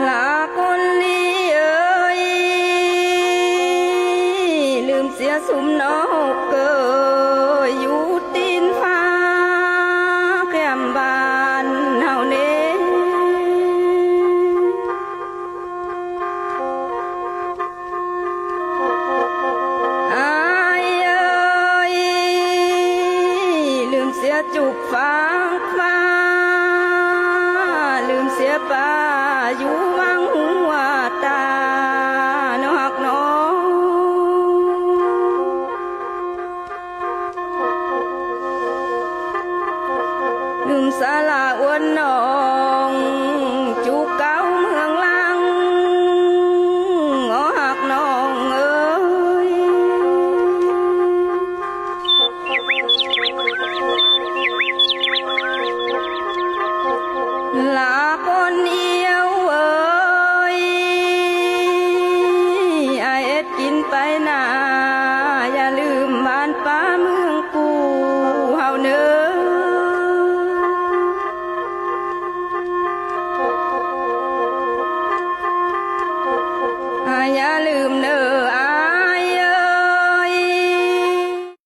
ลาคนลีเอ้ยลืมเสียสุมนกเกยอยู่ตีนฟ้าแก้มบานเฮาเน่อายเอ้ยลืมเสียจุกฟางฟ้าลืมเสียป่าอยู่วังหัวตานอกน้องลืมสาลาอ้วนน้องจุกเก้าเมืองลังหักน้องเอ้ยลาคนเอียวเอ้ยไอเอ็ดกินไปนาอย่าลืมบ้านป้าเมืองกูเฮาเนออย่าลืมเน